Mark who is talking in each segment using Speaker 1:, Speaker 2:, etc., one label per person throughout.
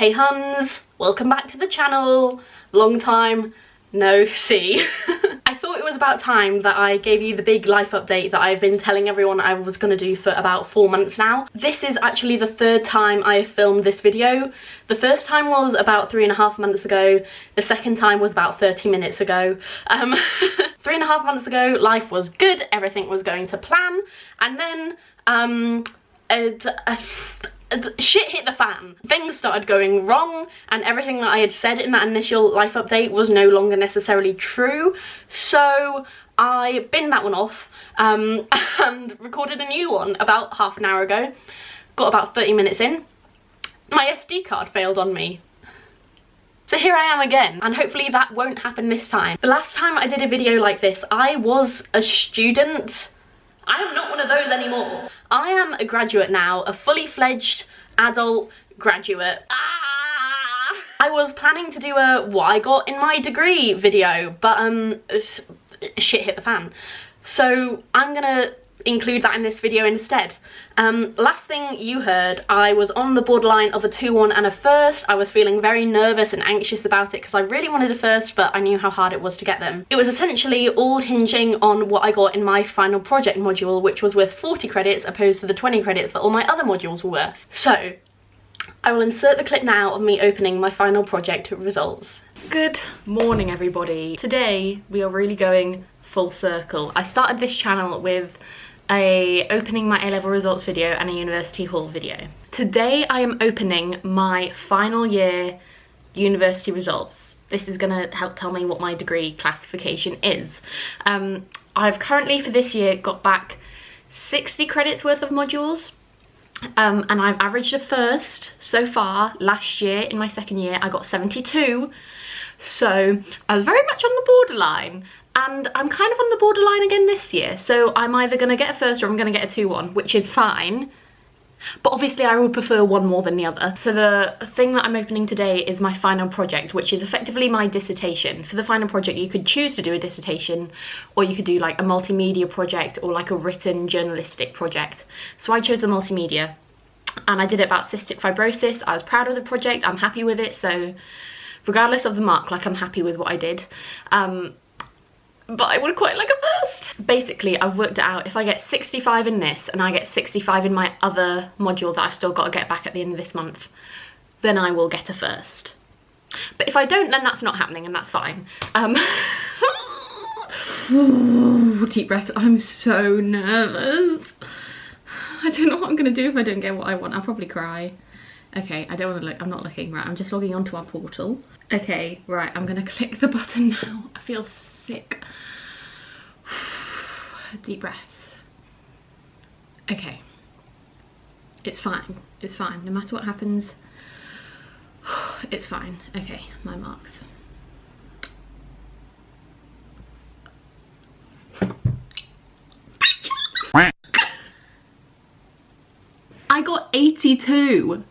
Speaker 1: Hey huns, welcome back to the channel. Long time no see. I thought it was about time that I gave you the big life update that I've been telling everyone I was going to do for about 4 months now. This is actually the 3rd time I filmed this video. The first time was about 3.5 months ago. The second time was about 30 minutes ago. 3.5 months ago, life was good, everything was going to plan, and then shit hit the fan. Things started going wrong and everything that I had said in that initial life update was no longer necessarily true. So I binned that one off and recorded a new one about half an hour ago. Got about 30 minutes in. My SD card failed on me. So here I am again, and hopefully that won't happen this time. The last time I did a video like this, I was a student. I am not one of those anymore. I am a graduate now, a fully fledged adult graduate. I was planning to do a what I got in my degree video, but shit hit the fan. So I'm gonna include that in this video instead. Last thing you heard, I was on the borderline of a 2-1 and a first. I was feeling very nervous and anxious about it because I really wanted a first, but I knew how hard it was to get them. It was essentially all hinging on what I got in my final project module, which was worth 40 credits opposed to the 20 credits that all my other modules were worth. So I will insert the clip now of me opening my final project results. Good morning everybody. Today we are really going full circle. I started this channel with a opening my A-level results video and a university haul video. Today I am opening my final year university results. This is gonna help tell me what my degree classification is. I've currently for this year got back 60 credits worth of modules, and I've averaged a first so far. Last year in my second year I got 72, so I was very much on the borderline. And I'm kind of on the borderline again this year, so I'm either going to get a first or I'm going to get a 2-1, which is fine. But obviously I would prefer one more than the other. So the thing that I'm opening today is my final project, which is effectively my dissertation. For the final project you could choose to do a dissertation, or you could do like a multimedia project or like a written journalistic project. So I chose the multimedia, and I did it about cystic fibrosis. I was proud of the project, I'm happy with it, so regardless of the mark, like I'm happy with what I did. But I would quite like a first. Basically, I've worked it out. If I get 65 in this and I get 65 in my other module that I've still got to get back at the end of this month, then I will get a first. But if I don't, then that's not happening, and that's fine. Ooh, deep breaths. I'm so nervous. I don't know what I'm gonna do if I don't get what I want. I'll probably cry. Okay, I don't want to look. I'm not looking. Right, I'm just logging onto our portal. Okay, right, I'm gonna click the button now. I feel sick. Deep breaths. Okay. It's fine. It's fine. No matter what happens, it's fine. Okay, my marks. I got 82.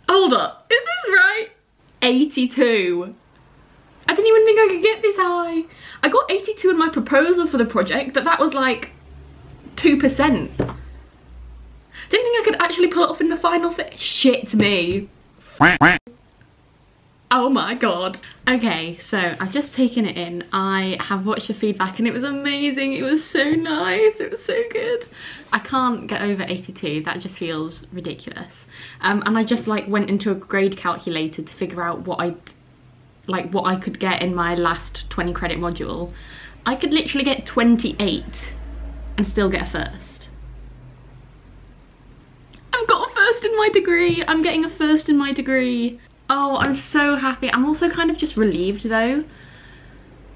Speaker 1: Hold up, is this right? 82. I didn't even think I could get this high. I got 82 in my proposal for the project, but that was like 2%. Didn't think I could actually pull it off in the final shit me. Oh my god. Okay, so I've just taken it in. I have watched the feedback and it was amazing. It was so nice. It was so good. I can't get over 82. That just feels ridiculous. And I just like went into a grade calculator to figure out what I could get in my last 20 credit module. I could literally get 28 and still get a first. I've got a first in my degree. I'm getting a first in my degree. Oh, I'm so happy. I'm also kind of just relieved though.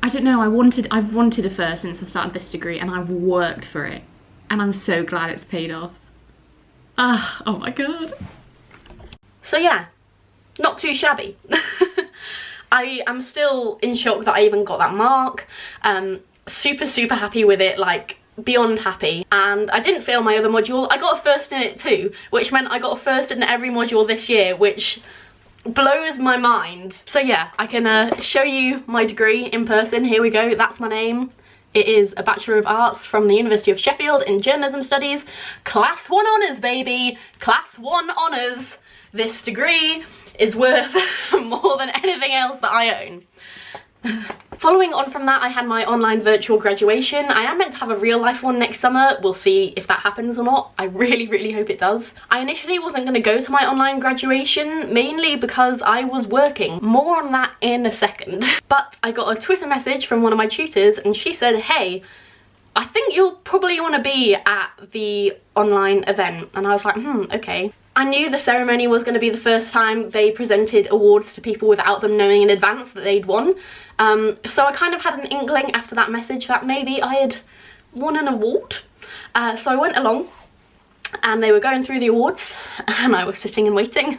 Speaker 1: I don't know, I've wanted a first since I started this degree, and I've worked for it. And I'm so glad it's paid off. Ah, oh my god. So yeah, not too shabby. I am still in shock that I even got that mark. Super happy with it, like beyond happy. And I didn't fail my other module. I got a first in it too, which meant I got a first in every module this year, which blows my mind. So yeah, I can show you my degree in person. Here we go. That's my name. It is a Bachelor of Arts from the University of Sheffield in Journalism Studies. Class 1 honours, baby! Class 1 honours! This degree is worth more than anything else that I own. Following on from that, I had my online virtual graduation. I am meant to have a real life one next summer. We'll see if that happens or not. I really hope it does. I initially wasn't going to go to my online graduation, mainly because I was working. More on that in a second. But I got a Twitter message from one of my tutors and she said, hey, I think you'll probably want to be at the online event. And I was like, okay. I knew the ceremony was going to be the first time they presented awards to people without them knowing in advance that they'd won. So I kind of had an inkling after that message that maybe I had won an award. So I went along and they were going through the awards and I was sitting and waiting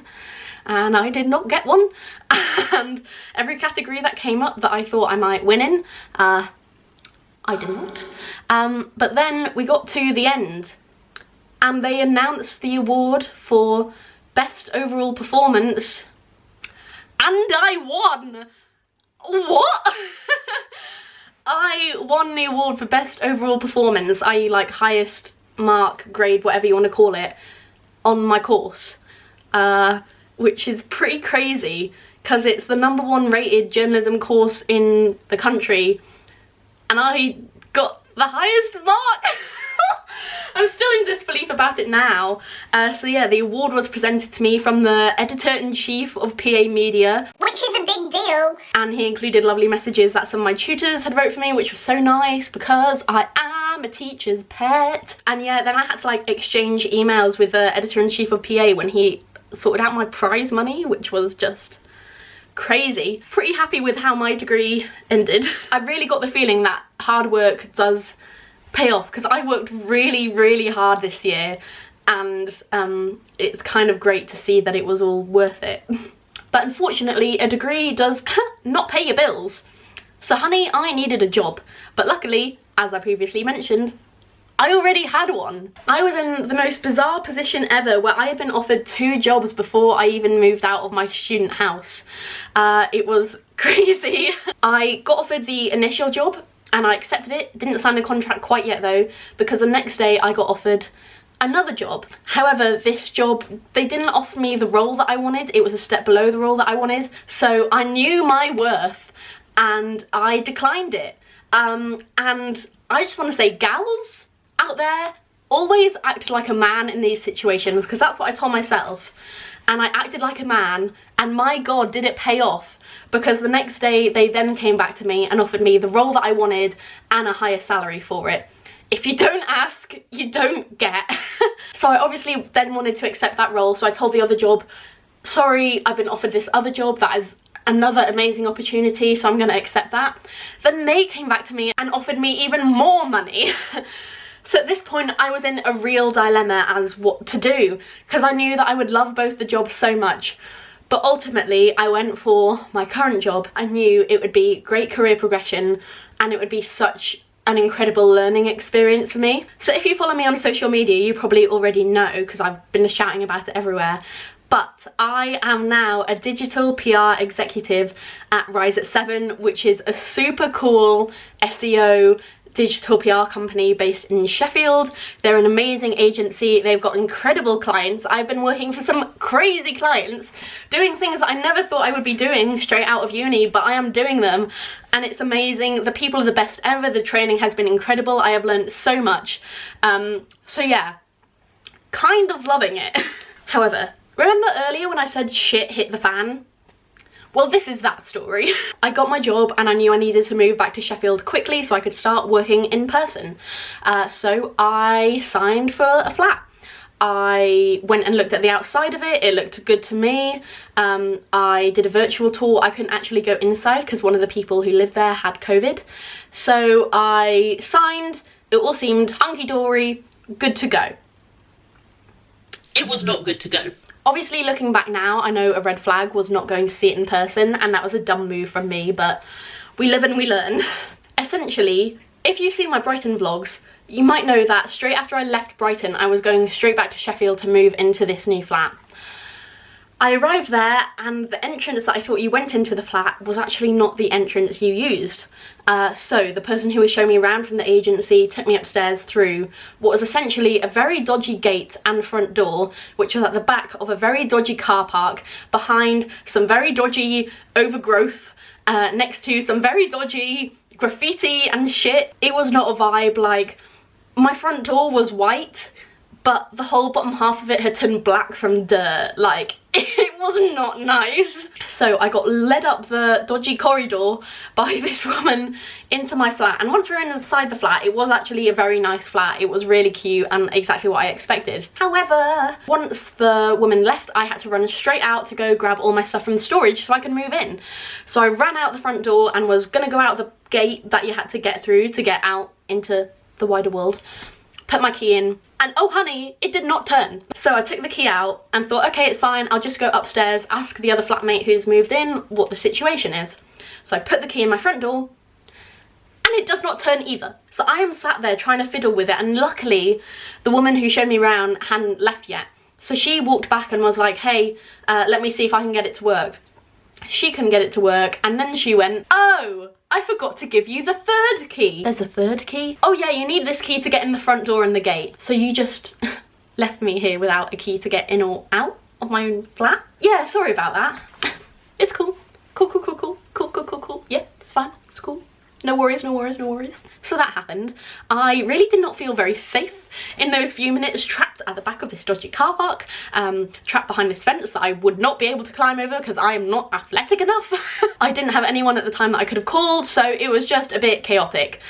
Speaker 1: and I did not get one. And every category that came up that I thought I might win in, I didn't. But then we got to the end and they announced the award for Best Overall Performance, and I won! What? I won the award for Best Overall Performance, i.e. like highest mark, grade, whatever you want to call it, on my course, which is pretty crazy because it's the #1 rated journalism course in the country and I got the highest mark. I'm still in disbelief about it now. So yeah, the award was presented to me from the editor-in-chief of PA Media, which is a big deal, and he included lovely messages that some of my tutors had wrote for me, which was so nice because I am a teacher's pet. And yeah, then I had to like exchange emails with the editor-in-chief of PA when he sorted out my prize money, which was just crazy. Pretty happy with how my degree ended. I really got the feeling that hard work does pay off because I worked really hard this year and it's kind of great to see that it was all worth it. But unfortunately a degree does not pay your bills. So honey, I needed a job, but luckily, as I previously mentioned, I already had one. I was in the most bizarre position ever where I had been offered 2 jobs before I even moved out of my student house. It was crazy. I got offered the initial job and I accepted it. Didn't sign the contract quite yet though, because the next day I got offered another job. However, this job, they didn't offer me the role that I wanted. It was a step below the role that I wanted. So I knew my worth and I declined it. And I just want to say, gals out there, always act like a man in these situations, because that's what I told myself. And I acted like a man, and my God, did it pay off. Because the next day they then came back to me and offered me the role that I wanted and a higher salary for it. If you don't ask, you don't get. So I obviously then wanted to accept that role, so I told the other job, sorry, I've been offered this other job that is another amazing opportunity, so I'm going to accept that. Then they came back to me and offered me even more money. So at this point I was in a real dilemma as what to do, because I knew that I would love both the jobs so much. But ultimately I went for my current job. I knew it would be great career progression and it would be such an incredible learning experience for me. So if you follow me on social media, you probably already know because I've been shouting about it everywhere. But I am now a digital PR executive at Rise at 7, which is a super cool SEO digital PR company based in Sheffield. They're an amazing agency. They've got incredible clients. I've been working for some crazy clients, doing things that I never thought I would be doing straight out of uni, but I am doing them and it's amazing. The people are the best ever. The training has been incredible. I have learned so much. So yeah, kind of loving it. However, remember earlier when I said shit hit the fan? Well, this is that story. I got my job and I knew I needed to move back to Sheffield quickly so I could start working in person. So I signed for a flat. I went and looked at the outside of it. It looked good to me. I did a virtual tour. I couldn't actually go inside because one of the people who lived there had COVID. So I signed. It all seemed hunky-dory, good to go. It was not good to go. Obviously, looking back now, I know a red flag was not going to see it in person, and that was a dumb move from me, but we live and we learn. Essentially, if you've seen my Brighton vlogs, you might know that straight after I left Brighton, I was going straight back to Sheffield to move into this new flat. I arrived there and the entrance that I thought you went into the flat was actually not the entrance you used. So the person who was showing me around from the agency took me upstairs through what was essentially a very dodgy gate and front door, which was at the back of a very dodgy car park behind some very dodgy overgrowth, next to some very dodgy graffiti and shit. It was not a vibe. Like, my front door was white, but the whole bottom half of it had turned black from dirt. Like, it was not nice. So I got led up the dodgy corridor by this woman into my flat, and once we were inside the flat, it was actually a very nice flat. It was really cute and exactly what I expected. However, once the woman left, I had to run straight out to go grab all my stuff from the storage so I could move in. So I ran out the front door and was gonna go out the gate that you had to get through to get out into the wider world, put my key in, and oh honey, it did not turn. So I took the key out and thought, okay, it's fine, I'll just go upstairs, ask the other flatmate who's moved in what the situation is. So I put the key in my front door and it does not turn either. So I am sat there trying to fiddle with it, and luckily the woman who showed me around hadn't left yet. So she walked back and was like, hey, let me see if I can get it to work. She couldn't get it to work, and then she went, oh, I forgot to give you the third key. There's a third key? Oh yeah, you need this key to get in the front door and the gate. So you just left me here without a key to get in or out of my own flat? Yeah, sorry about that. It's cool. Cool, cool, cool, cool, cool, cool, cool, cool. Yeah, it's fine, it's cool. No worries, no worries, no worries. So that happened. I really did not feel very safe in those few minutes trapped at the back of this dodgy car park, trapped behind this fence that I would not be able to climb over because I am not athletic enough. I didn't have anyone at the time that I could have called, so it was just a bit chaotic.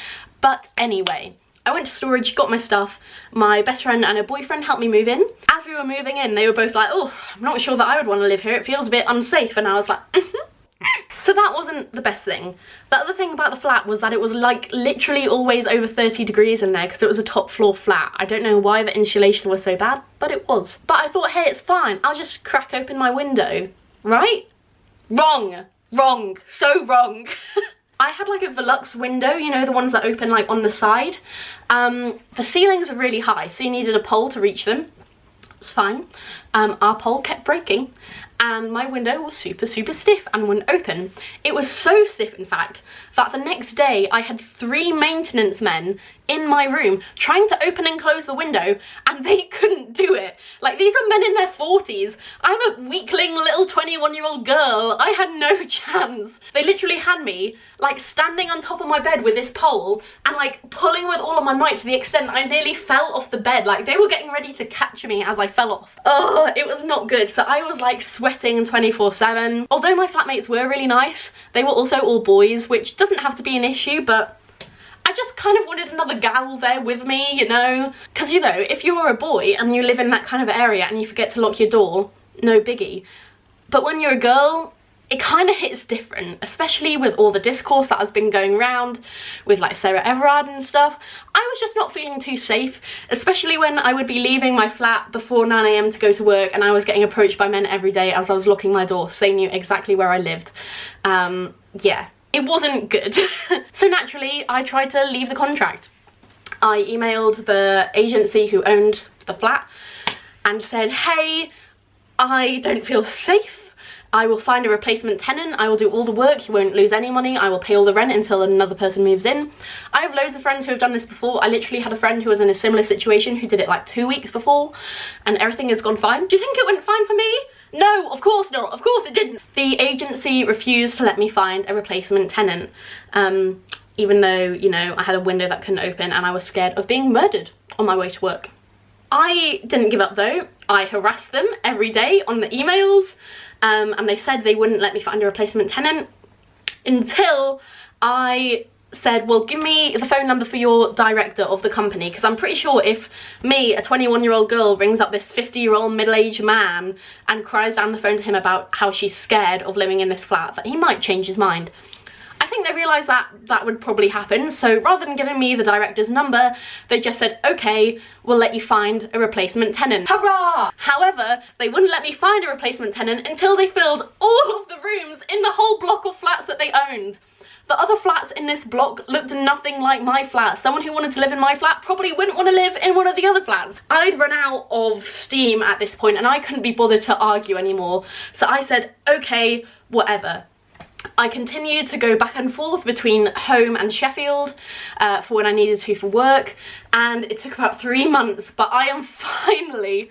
Speaker 1: But anyway, I went to storage, got my stuff. My best friend and her boyfriend helped me move in. As we were moving in, they were both like, oh, I'm not sure that I would want to live here. It feels a bit unsafe. And I was like, So that wasn't the best thing. The other thing about the flat was that it was like literally always over 30 degrees in there because it was a top floor flat. I don't know why the insulation was so bad, but it was. But I thought, hey, it's fine. I'll just crack open my window, right? Wrong, wrong, so wrong. I had like a Velux window, you know, the ones that open like on the side. The ceilings are really high, so you needed a pole to reach them. It's fine. Our pole kept breaking, and my window was super stiff and wouldn't open. It was so stiff, in fact, that the next day I had 3 maintenance men in my room trying to open and close the window, and they couldn't do it. Like, these are men in their 40s. I'm a weakling little 21-year-old girl. I had no chance. They literally had me like standing on top of my bed with this pole and like pulling with all of my might to the extent I nearly fell off the bed. Like, they were getting ready to catch me as I fell off. Oh, it was not good. So I was like sweating 24/7. Although my flatmates were really nice, they were also all boys, which doesn't have to be an issue, but I just kind of wanted another gal there with me, you know? Because, you know, if you're a boy and you live in that kind of area and you forget to lock your door, no biggie. But when you're a girl, it kind of hits different, especially with all the discourse that has been going around with like Sarah Everard and stuff. I was just not feeling too safe, especially when I would be leaving my flat before 9 AM to go to work, and I was getting approached by men every day as I was locking my door, so they knew exactly where I lived. Yeah. It wasn't good. So naturally, I tried to leave the contract. I emailed the agency who owned the flat and said, hey, I don't feel safe. I will find a replacement tenant. I will do all the work. You won't lose any money. I will pay all the rent until another person moves in. I have loads of friends who have done this before. I literally had a friend who was in a similar situation who did it like 2 weeks before, and everything has gone fine. Do you think it went fine for me? No, of course not. Of course it didn't. The agency refused to let me find a replacement tenant, even though, you know, I had a window that couldn't open and I was scared of being murdered on my way to work. I didn't give up though. I harassed them every day on the emails, and they said they wouldn't let me find a replacement tenant until I said, well, give me the phone number for your director of the company, because I'm pretty sure if me, a 21-year-old girl, rings up this 50-year-old middle-aged man and cries down the phone to him about how she's scared of living in this flat, that he might change his mind. I think they realised that that would probably happen, so rather than giving me the director's number, they just said, okay, we'll let you find a replacement tenant. Hurrah! However, they wouldn't let me find a replacement tenant until they filled all of the rooms in the whole block of flats that they owned. The other flats in this block looked nothing like my flat. Someone who wanted to live in my flat probably wouldn't want to live in one of the other flats. I'd run out of steam at this point and I couldn't be bothered to argue anymore. So I said, okay, whatever. I continued to go back and forth between home and Sheffield for when I needed to for work, and it took about 3 months, but I am finally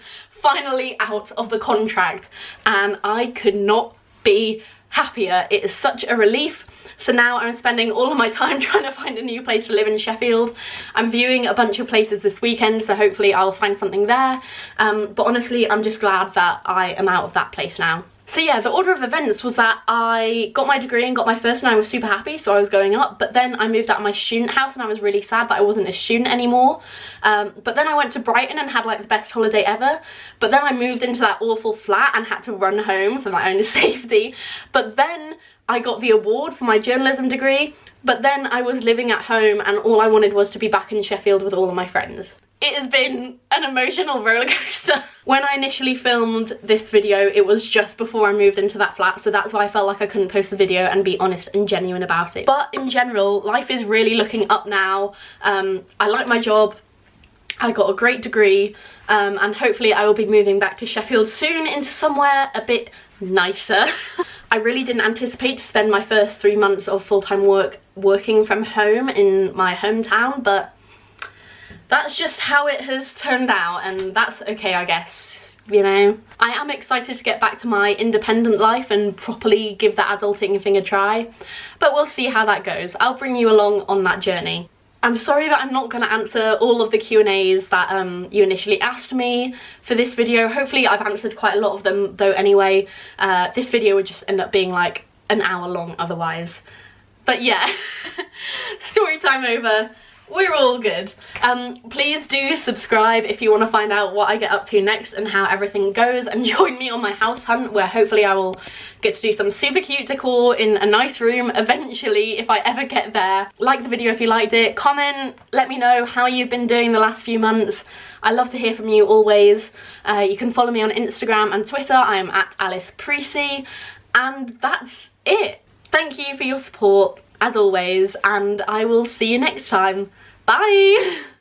Speaker 1: out of the contract and I could not be happier. It is such a relief. So now I'm spending all of my time trying to find a new place to live in Sheffield. I'm viewing a bunch of places this weekend, so hopefully I'll find something there. But honestly, I'm just glad that I am out of that place now. So yeah, the order of events was that I got my degree and got my first, and I was super happy, so I was going up. But then I moved out of my student house and I was really sad that I wasn't a student anymore. But then I went to Brighton and had like the best holiday ever. But then I moved into that awful flat and had to run home for my own safety. But then I got the award for my journalism degree. But then I was living at home and all I wanted was to be back in Sheffield with all of my friends. It has been an emotional roller coaster. When I initially filmed this video, it was just before I moved into that flat, so that's why I felt like I couldn't post the video and be honest and genuine about it. But in general, life is really looking up now. I like my job, I got a great degree, and hopefully I will be moving back to Sheffield soon into somewhere a bit nicer. I really didn't anticipate to spend my first 3 months of full-time working from home in my hometown, but that's just how it has turned out, and that's okay, I guess, you know. I am excited to get back to my independent life and properly give that adulting thing a try, but we'll see how that goes. I'll bring you along on that journey. I'm sorry that I'm not going to answer all of the Q&As that you initially asked me for this video. Hopefully I've answered quite a lot of them though anyway. This video would just end up being like an hour long otherwise. But yeah, story time over. We're all good. Please do subscribe if you want to find out what I get up to next and how everything goes, and join me on my house hunt where hopefully I will get to do some super cute decor in a nice room eventually if I ever get there. Like the video if you liked it, comment, let me know how you've been doing the last few months. I love to hear from you always. You can follow me on Instagram and Twitter. I am at Preece, and that's it. Thank you for your support as always, and I will see you next time. Bye!